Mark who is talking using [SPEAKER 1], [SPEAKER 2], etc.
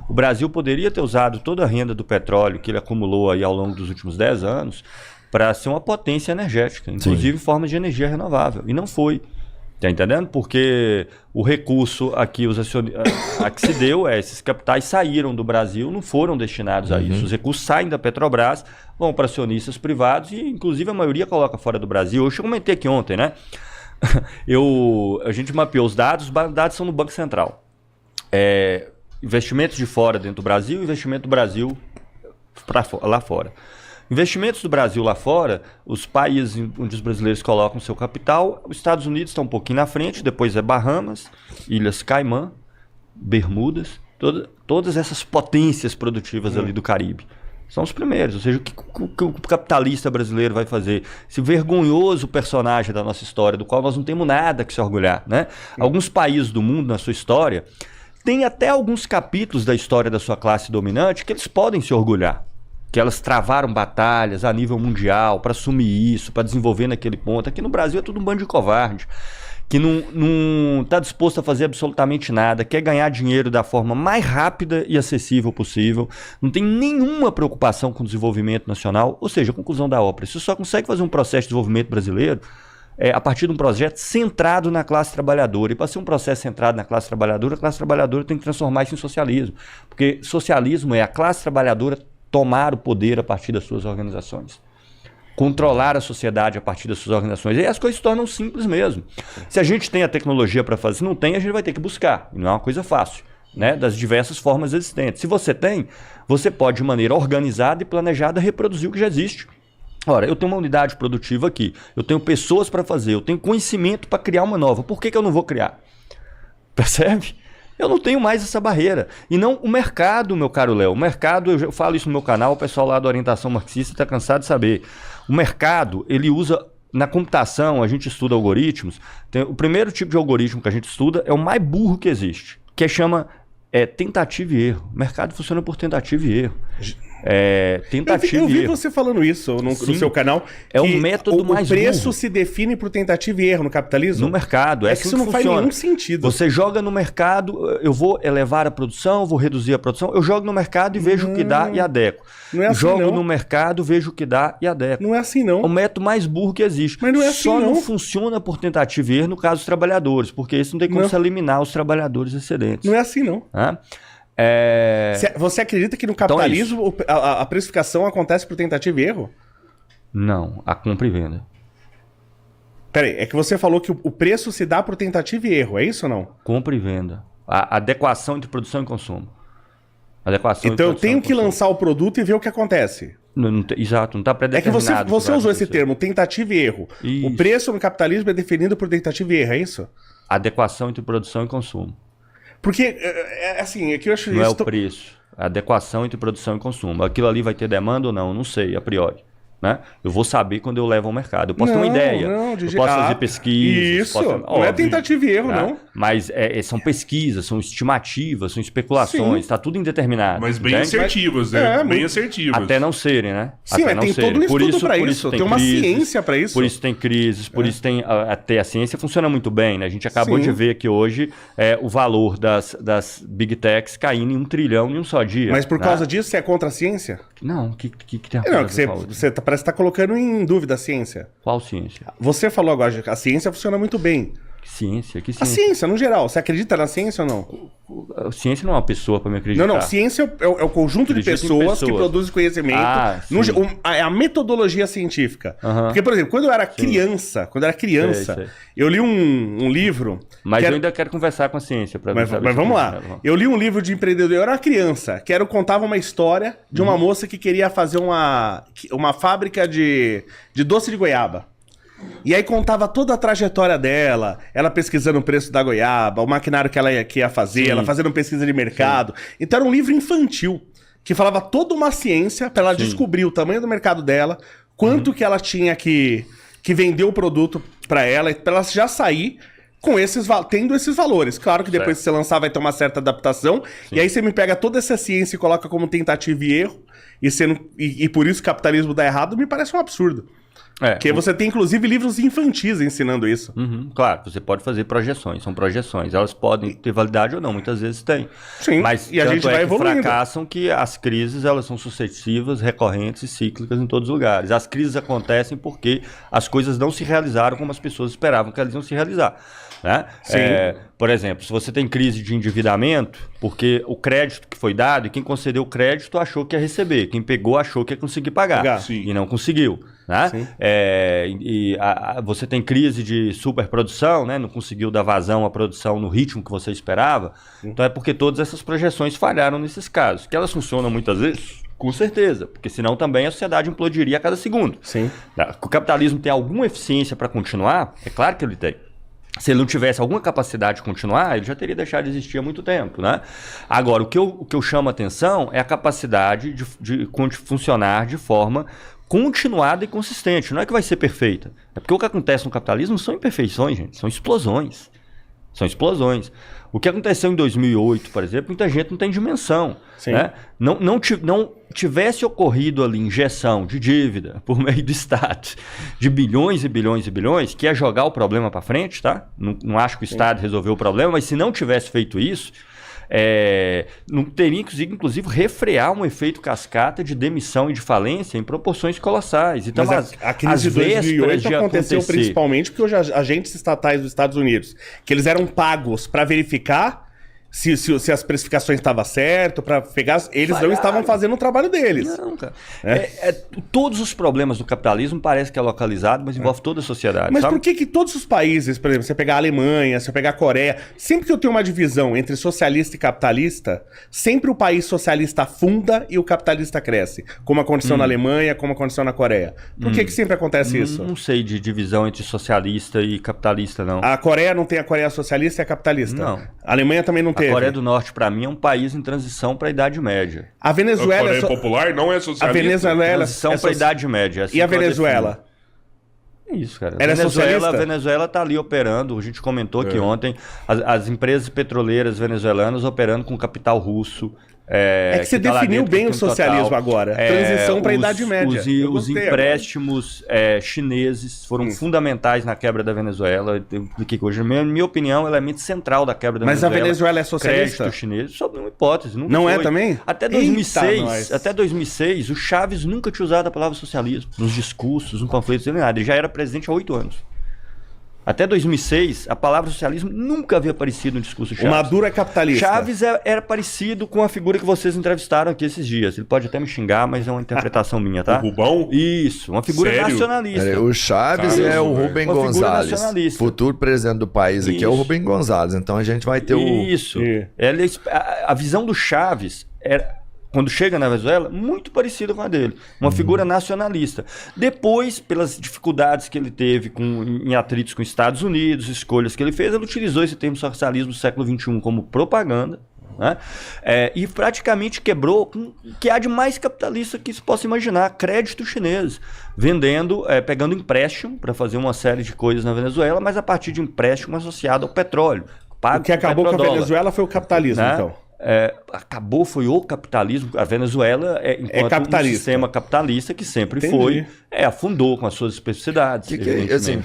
[SPEAKER 1] O Brasil poderia ter usado toda a renda do petróleo que ele acumulou aí ao longo dos últimos 10 anos para ser uma potência energética, inclusive em forma de energia renovável. E não foi. Tá entendendo? Porque o recurso a que se deu esses capitais saíram do Brasil, não foram destinados a isso. Os recursos saem da Petrobras, vão para acionistas privados e, inclusive, a maioria coloca fora do Brasil. Eu comentei aqui ontem, né? A gente mapeou os dados são no Banco Central. Investimentos de fora dentro do Brasil, investimento do Brasil lá fora. Investimentos do Brasil lá fora, os países onde os brasileiros colocam seu capital, os Estados Unidos estão um pouquinho na frente, depois é Bahamas, Ilhas Caimã, Bermudas, todas essas potências produtivas ali do Caribe. São os primeiros, ou seja, o que o capitalista brasileiro vai fazer? Esse vergonhoso personagem da nossa história, do qual nós não temos nada que se orgulhar, né? Alguns países do mundo, na sua história, têm até alguns capítulos da história da sua classe dominante que eles podem se orgulhar. Que elas travaram batalhas a nível mundial para assumir isso, para desenvolver naquele ponto. Aqui no Brasil é tudo um bando de covarde, que não está disposto a fazer absolutamente nada, quer ganhar dinheiro da forma mais rápida e acessível possível, não tem nenhuma preocupação com o desenvolvimento nacional. Ou seja, a conclusão da ópera, você só consegue fazer um processo de desenvolvimento brasileiro a partir de um projeto centrado na classe trabalhadora. E para ser um processo centrado na classe trabalhadora, a classe trabalhadora tem que transformar isso em socialismo. Porque socialismo é a classe trabalhadora tomar o poder a partir das suas organizações. Controlar a sociedade a partir das suas organizações. E aí as coisas se tornam simples mesmo. Se a gente tem a tecnologia para fazer, se não tem, a gente vai ter que buscar. E não é uma coisa fácil, né? Das diversas formas existentes. Se você tem, você pode, de maneira organizada e planejada, reproduzir o que já existe. Ora, eu tenho uma unidade produtiva aqui, eu tenho pessoas para fazer, eu tenho conhecimento para criar uma nova. Por que eu não vou criar? Percebe? Eu não tenho mais essa barreira. E não o mercado, meu caro Léo. O mercado, eu falo isso no meu canal, o pessoal lá da orientação marxista está cansado de saber. O mercado, ele usa, na computação, a gente estuda algoritmos. O primeiro tipo de algoritmo que a gente estuda é o mais burro que existe, que chama tentativa e erro. O mercado funciona por tentativa e erro. Tentativa
[SPEAKER 2] eu vi
[SPEAKER 1] e erro.
[SPEAKER 2] você falando isso no seu canal.
[SPEAKER 1] É um método mais burro.
[SPEAKER 2] O preço se define por tentativa e erro no capitalismo?
[SPEAKER 1] No mercado.
[SPEAKER 2] É que isso não faz nenhum sentido.
[SPEAKER 1] Você joga no mercado, eu vou elevar a produção, vou reduzir a produção, eu jogo no mercado e vejo o que dá e adequo.
[SPEAKER 2] Não é assim,
[SPEAKER 1] jogo no mercado, vejo o que dá e adequo.
[SPEAKER 2] Não é assim, não.
[SPEAKER 1] É o método mais burro que existe.
[SPEAKER 2] Mas não é assim,
[SPEAKER 1] Só
[SPEAKER 2] não.
[SPEAKER 1] não funciona por tentativa e erro no caso dos trabalhadores, porque isso não tem como se eliminar os trabalhadores excedentes.
[SPEAKER 2] Não é assim, não. Você acredita que no capitalismo a precificação acontece por tentativa e erro?
[SPEAKER 1] Não, a compra e venda.
[SPEAKER 2] Peraí, é que você falou que o preço se dá por tentativa e erro, é isso ou não?
[SPEAKER 1] Compra e venda. A adequação entre produção e consumo.
[SPEAKER 2] Então eu tenho que lançar o produto e ver o que acontece.
[SPEAKER 1] Exato, não está pré-determinado.
[SPEAKER 2] É que você usou esse termo, tentativa e erro.
[SPEAKER 1] Isso.
[SPEAKER 2] O preço no capitalismo é definido por tentativa e erro, é isso?
[SPEAKER 1] Adequação entre produção e consumo.
[SPEAKER 2] Porque, assim, é que eu acho
[SPEAKER 1] não é o preço, a adequação entre produção e consumo. Aquilo ali vai ter demanda ou não? Não sei, a priori. Né? Eu vou saber quando eu levo ao mercado. Eu posso ter uma ideia. Eu posso fazer pesquisas.
[SPEAKER 2] Isso, não é tentativa e erro,
[SPEAKER 1] tá?
[SPEAKER 2] não.
[SPEAKER 1] Mas são pesquisas, são estimativas, são especulações. Está tudo indeterminado.
[SPEAKER 3] Mas bem assertivas, né? Bem assertivas.
[SPEAKER 1] Até não serem, né?
[SPEAKER 2] Sim,
[SPEAKER 1] até
[SPEAKER 2] mas tem todo um estudo para isso. Tem uma ciência para isso.
[SPEAKER 1] Por isso tem crises, por isso tem... Até a ciência funciona muito bem, né? A gente acabou de ver que hoje o valor das Big Techs caindo em 1 trilhão em um só dia.
[SPEAKER 2] Mas por causa disso você é contra a ciência?
[SPEAKER 1] Não, o que tem a
[SPEAKER 2] Não, você parece que está colocando em dúvida a ciência.
[SPEAKER 1] Qual ciência?
[SPEAKER 2] Você falou agora que a ciência funciona muito bem.
[SPEAKER 1] Que ciência? Que
[SPEAKER 2] ciência? A ciência, no geral. Você acredita na ciência ou não?
[SPEAKER 1] A ciência não é uma pessoa para me acreditar.
[SPEAKER 2] Não. Ciência é o conjunto de pessoas que produzem conhecimento. É a metodologia científica. Porque, por exemplo, quando eu era criança,
[SPEAKER 1] sei.
[SPEAKER 2] eu li um livro...
[SPEAKER 1] Mas eu ainda quero conversar com a ciência.
[SPEAKER 2] Mas vamos lá. Eu li um livro de empreendedor. Eu era criança, contava uma história de uma moça que queria fazer uma fábrica de doce de goiaba. E aí contava toda a trajetória dela, ela pesquisando o preço da goiaba, o maquinário que ela ia fazer, ela fazendo pesquisa de mercado. Então era um livro infantil, que falava toda uma ciência para ela descobrir o tamanho do mercado dela, quanto que ela tinha que vender o produto para ela já sair com tendo esses valores. Claro que depois que você lançar vai ter uma certa adaptação, e aí você me pega toda essa ciência e coloca como tentativa e erro, e por isso o capitalismo dá errado, me parece um absurdo. Porque você tem, inclusive, livros infantis ensinando isso.
[SPEAKER 1] Claro, você pode fazer projeções, são projeções. Elas podem ter validade ou não, muitas vezes tem.
[SPEAKER 2] Sim,
[SPEAKER 1] mas
[SPEAKER 2] e a gente vai evoluindo.
[SPEAKER 1] Fracassam que as crises elas são sucessivas, recorrentes e cíclicas em todos os lugares. As crises acontecem porque as coisas não se realizaram como as pessoas esperavam que elas iam se realizar. Né? Por exemplo, se você tem crise de endividamento, porque o crédito que foi dado, e quem concedeu o crédito achou que ia receber, quem pegou achou que ia conseguir pagar. E não conseguiu. Né? Você tem crise de superprodução, né? Não conseguiu dar vazão à produção no ritmo que você esperava. Então é porque todas essas projeções falharam nesses casos. Que elas funcionam muitas vezes? Com certeza, porque senão também a sociedade implodiria a cada segundo. O capitalismo tem alguma eficiência para continuar? É claro que ele tem. Se ele não tivesse alguma capacidade de continuar, ele já teria deixado de existir há muito tempo, né? Agora, o que eu chamo a atenção é a capacidade de funcionar de forma continuada e consistente. Não é que vai ser perfeita. É porque o que acontece no capitalismo não são imperfeições, gente. São explosões. São explosões. O que aconteceu em 2008, por exemplo, muita gente não tem dimensão. Né? Não tivesse ocorrido ali injeção de dívida por meio do Estado de bilhões e bilhões e bilhões, que ia jogar o problema para frente, tá? Não acho que o Estado resolveu o problema, mas se não tivesse feito isso, não teria, inclusive, refrear um efeito cascata de demissão e de falência em proporções colossais. Então,
[SPEAKER 2] mas a crise de 2008 aconteceu principalmente porque os agentes estatais dos Estados Unidos, que eles eram pagos para verificar se as precificações estavam certas, para pegar. Eles não estavam fazendo o trabalho deles.
[SPEAKER 1] Não, cara. Todos os problemas do capitalismo parece que é localizado, mas envolve toda a sociedade.
[SPEAKER 2] Mas por que todos os países, por exemplo, você pegar a Alemanha, você pegar a Coreia, sempre que eu tenho uma divisão entre socialista e capitalista, sempre o país socialista afunda e o capitalista cresce. Como aconteceu na Alemanha, como aconteceu na Coreia. Por que sempre acontece isso?
[SPEAKER 1] Não sei de divisão entre socialista e capitalista, não.
[SPEAKER 2] A Coreia não tem a Coreia socialista e a capitalista?
[SPEAKER 1] Não.
[SPEAKER 2] A Alemanha também não tem.
[SPEAKER 1] A Coreia do Norte, para mim, é um país em transição para a Idade Média.
[SPEAKER 2] A Venezuela...
[SPEAKER 3] A Coreia popular não é socialista.
[SPEAKER 2] A Venezuela
[SPEAKER 1] transição para a Idade Média. Assim
[SPEAKER 2] e a Venezuela?
[SPEAKER 1] Isso, cara.
[SPEAKER 2] A
[SPEAKER 1] Venezuela está ali operando, a gente comentou aqui ontem, as empresas petroleiras venezuelanas operando com capital russo.
[SPEAKER 2] Que você definiu bem o socialismo agora. Transição para a Idade Média.
[SPEAKER 1] Os empréstimos chineses foram fundamentais na quebra da Venezuela. Eu expliquei que hoje, na minha opinião, é um elemento central da quebra da Venezuela.
[SPEAKER 2] Mas a Venezuela é socialista?
[SPEAKER 1] Crédito chinês, sob nenhuma hipótese. Nunca
[SPEAKER 2] não
[SPEAKER 1] foi.
[SPEAKER 2] É também?
[SPEAKER 1] Até 2006, o Chaves nunca tinha usado a palavra socialismo nos discursos, nos panfletos, nem nada. Ele já era presidente há 8 anos. Até 2006, a palavra socialismo nunca havia aparecido no discurso de Chaves.
[SPEAKER 2] O Maduro é capitalista.
[SPEAKER 1] Chaves era parecido com a figura que vocês entrevistaram aqui esses dias. Ele pode até me xingar, mas é uma interpretação minha, tá?
[SPEAKER 3] O Rubão?
[SPEAKER 1] Isso, uma figura nacionalista.
[SPEAKER 4] O Chaves é o Rubem Gonzalez. Futuro presidente do país aqui é o Rubem Gonzalez. Então a gente vai ter
[SPEAKER 1] Isso. A visão do Chaves era... Quando chega na Venezuela, muito parecida com a dele. Uma figura nacionalista. Depois, pelas dificuldades que ele teve em atritos com os Estados Unidos, escolhas que ele fez, ele utilizou esse termo socialismo do século XXI como propaganda, né? E praticamente quebrou o que há de mais capitalista que se possa imaginar, crédito chinês, pegando empréstimo para fazer uma série de coisas na Venezuela, mas a partir de empréstimo associado ao petróleo.
[SPEAKER 2] O que acabou com a Venezuela foi o capitalismo, né? Então.
[SPEAKER 1] Foi o capitalismo. A Venezuela enquanto um sistema capitalista que sempre foi, afundou com as suas especificidades.
[SPEAKER 4] Assim,